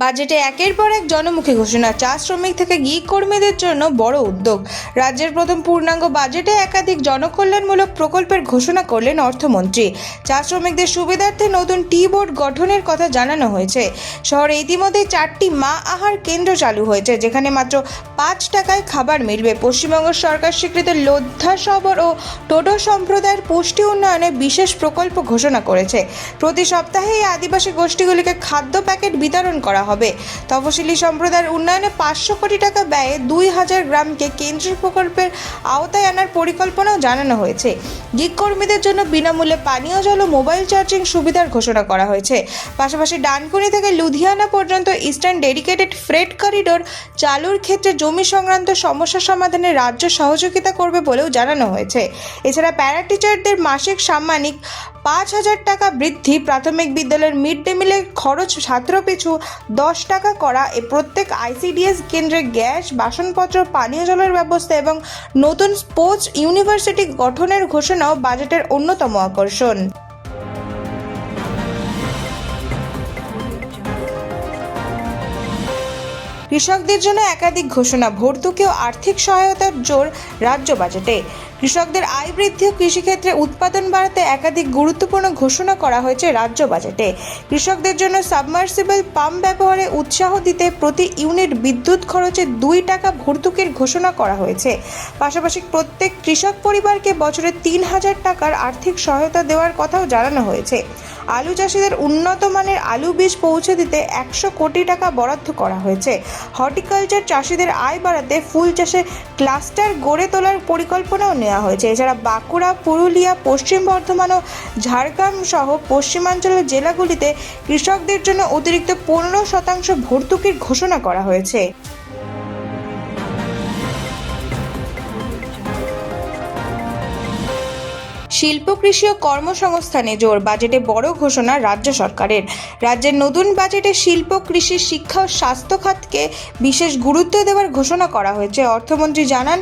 বাজেটে একের পর এক জনমুখী ঘোষণা, চা শ্রমিক থেকে গিগ কর্মীদের জন্য বড় উদ্যোগ। রাজ্যের প্রথম পূর্ণাঙ্গ বাজেটে একাধিক জনকল্যাণমূলক প্রকল্পের ঘোষণা করলেন অর্থমন্ত্রী। চা শ্রমিকদের সুবিধার্থে নতুন টি বোর্ড গঠনের কথা জানানো হয়েছে। শহরে ইতিমধ্যে 4টি মা আহার কেন্দ্র চালু হয়েছে, যেখানে মাত্র 5 টাকায় খাবার মিলবে। পশ্চিমবঙ্গ সরকার স্বীকৃত লোদ্ধা শবর ও টোটো সম্প্রদায়ের পুষ্টি উন্নয়নে বিশেষ প্রকল্প ঘোষণা করেছে। প্রতি সপ্তাহে এই আদিবাসী গোষ্ঠীগুলিকে খাদ্য প্যাকেট বিতরণ করা হবে। তফসিলি সম্প্রদায়ের উন্নয়নে 500 কোটি টাকা ব্যয়ে 2000 গ্রামকে কেন্দ্রীয় প্রকল্পের আওতায় আনার পরিকল্পনাও জানানো হয়েছে। গিগ কর্মীদের জন্য বিনামূল্যে পানীয় জল ও মোবাইল চার্জিং সুবিধার ঘোষণা করা হয়েছে। পাশাপাশি ডানকুনি থেকে লুধিয়ানা পর্যন্ত ইস্টার্ন ডেডিকেটেড ফ্রেট করিডোর চালুর ক্ষেত্রে জমি সংক্রান্ত সমস্যা সমাধানে রাজ্য সহযোগিতা করবে বলেও জানানো হয়েছে। এছাড়া প্যারা টিচারদের মাসিক সাম্মানিক 5000 টাকা বৃদ্ধি, প্রাথমিক বিদ্যালয়ের মিড ডে মিলের খরচ ছাত্রপিছু 10 টাকা করা, প্রত্যেক আইসিডিএস কেন্দ্রে গ্যাস, বাসনপত্র, পানীয় জলের ব্যবস্থা এবং নতুন স্পোর্টস ইউনিভার্সিটি গঠনের ঘোষণাও বাজেটের অন্যতম আকর্ষণ। কৃষকদের জন্য একাধিক ঘোষণা, ভর্তুকি ও আর্থিক সহায়তার জোর রাজ্য বাজেটে। কৃষকদের আয় বৃদ্ধি ও কৃষিক্ষেত্রে উৎপাদন বাড়াতে একাধিক গুরুত্বপূর্ণ ঘোষণা করা হয়েছে রাজ্য বাজেটে। কৃষকদের জন্য সাবমার্সিবল পাম্প ব্যবহারে উৎসাহ দিতে প্রতি ইউনিট বিদ্যুৎ খরচে 2 টাকা ভর্তুকির ঘোষণা করা হয়েছে। পাশাপাশি প্রত্যেক কৃষক পরিবারকে বছরে 3000 টাকার আর্থিক সহায়তা দেওয়ার কথাও জানানো হয়েছে। আলু চাষিদের উন্নত মানের আলু বীজ পৌঁছে দিতে 100 কোটি টাকা বরাদ্দ করা হয়েছে। হর্টিকালচার চাষিদের আয় বাড়াতে ফুল চাষে ক্লাস্টার গড়ে তোলার পরিকল্পনাও নেওয়া হয়েছে। এছাড়া বাঁকুড়া, পুরুলিয়া, পশ্চিম বর্ধমান ও ঝাড়গ্রাম সহ পশ্চিমাঞ্চলের জেলাগুলিতে কৃষকদের জন্য অতিরিক্ত 15% ভর্তুকির ঘোষণা করা হয়েছে। শিল্প, কৃষি ও কর্মসংস্থানে জোর, বাজেটে বড় ঘোষণা রাজ্য সরকারের। রাজ্যের নতুন বাজেটে শিল্প, কৃষি, শিক্ষা ও স্বাস্থ্য খাতকে বিশেষ গুরুত্ব দেওয়ার ঘোষণা করা হয়েছে। অর্থমন্ত্রী জানান,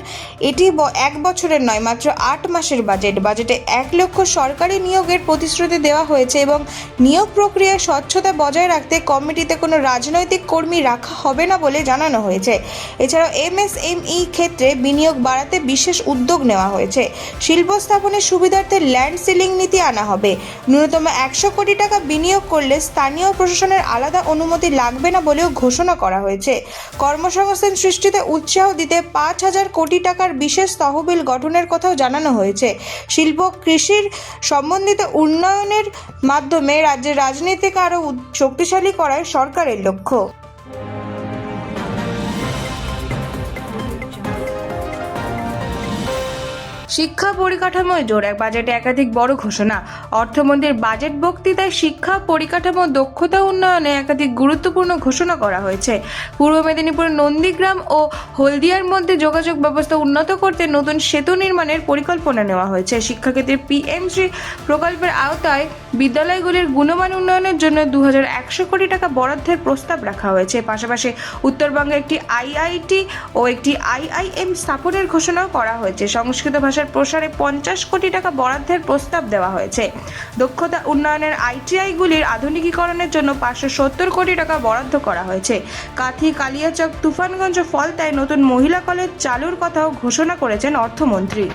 এটি 1 বছরের নয়, মাত্র 8 মাসের বাজেট। বাজেটে 1 লক্ষ সরকারি নিয়োগের প্রতিশ্রুতি দেওয়া হয়েছে এবং নিয়োগ প্রক্রিয়ায় স্বচ্ছতা বজায় রাখতে কমিটিতে কোনো রাজনৈতিক কর্মী রাখা হবে না বলে জানানো হয়েছে। এছাড়াও এমএসএমই ক্ষেত্রে বিনিয়োগ বাড়াতে বিশেষ উদ্যোগ নেওয়া হয়েছে। শিল্প স্থাপনের সুবিধা ল্যান্ড সিলিং নীতি আনা হবে। ন্যূনতম 100 কোটি টাকা বিনিয়োগ করলে স্থানীয় প্রশাসনের আলাদা অনুমতি লাগবে না বলেও ঘোষণা করা হয়েছে। কর্মসংস্থান সৃষ্টিতে উৎসাহ দিতে 5000 কোটি টাকার বিশেষ তহবিল গঠনের কথাও জানানো হয়েছে। শিল্প, কৃষির সম্বন্ধিত উন্নয়নের মাধ্যমে রাজ্যের রাজনীতিকে আরও শক্তিশালী করাই সরকারের লক্ষ্য। শিক্ষা পরিকাঠামোয় জোর, বাজেটে একাধিক বড় ঘোষণা। অর্থমন্ত্রীর বাজেট বক্তৃতায় শিক্ষা পরিকাঠামো দক্ষতা উন্নয়নে একাধিক গুরুত্বপূর্ণ ঘোষণা করা হয়েছে। পূর্ব মেদিনীপুরের নন্দীগ্রাম ও হলদিয়ার মধ্যে যোগাযোগ ব্যবস্থা উন্নত করতে নতুন সেতু নির্মাণের পরিকল্পনা নেওয়া হয়েছে। শিক্ষাক্ষেত্রে পিএমশ্রী প্রকল্পের আওতায় বিদ্যালয়গুলির গুণমান উন্নয়নের জন্য 2100 কোটি টাকা বরাদ্দের প্রস্তাব রাখা হয়েছে। পাশাপাশি উত্তরবঙ্গে একটি আইআইটি ও একটি আইআইএম স্থাপনের ঘোষণাও করা হয়েছে। সংস্কৃত ভাষার প্রসারে 50 কোটি টাকা বরাদ্দের প্রস্তাব দেওয়া হয়েছে। দক্ষতা উন্নয়নের আইটিআইগুলির আধুনিকীকরণের জন্য 570 কোটি টাকা বরাদ্দ করা হয়েছে। কাথি, কালিয়াচক, তুফানগঞ্জ, ফলতায় নতুন মহিলা কলেজ চালুর কথাও ঘোষণা করেছেন অর্থমন্ত্রী।